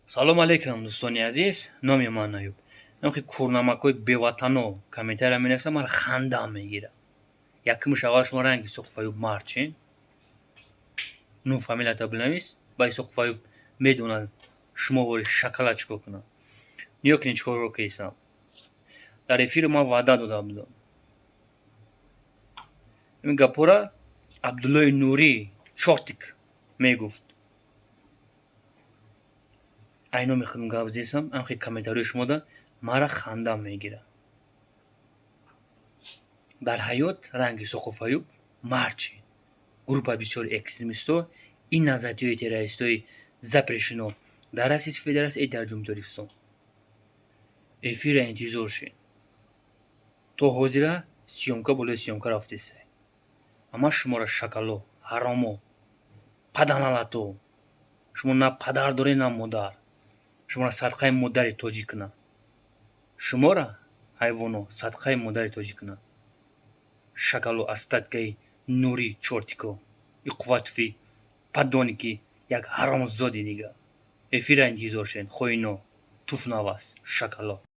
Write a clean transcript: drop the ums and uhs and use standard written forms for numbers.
салом алейкум, дӯстони азиз. Номи ман Аюб. Намхи курнамакҳои беватано комментария менависам, ман хандам мегирад. Якумш аввал шумо ранги Исоқов Аюб мард чин? Ну фамилията бинавис, ба Исоқов Аюб медонад шумо вори шакала чикор кунад. Ниё ки чикорро кисам. Дар эфир ман ваъда дода будам. Ин гапора Абдуллои Нурӣ чортик мегуфт. Айно мехудам гап зисам, амхи комментарии шумода мара хандам мегирад. Дар ҳаёт ранги Исоқов Аюб мард чин. Группа бисёри экстремистҳо ин назариёи террористҳои запрещено дар Российской Федерации и дар Ҷумҳурии Тоҷикистон. Эфира интизор шин. То ҳозира сиёмка болои сиёмка рафтесай. Ама шуморо шакало, ҳаромо, паданалато. Шумо на падар доред, на модар. Шуморо садқаи модари тоҷик кунад. Шуморо ҳайвоно садқаи модари тоҷик кунад. Шакало астаткаи Нурӣ чортико. Иқувватфи паддони ки як ҳаромзоди дига. Эфира интизор шин. Хоино, туфнавас, шакало.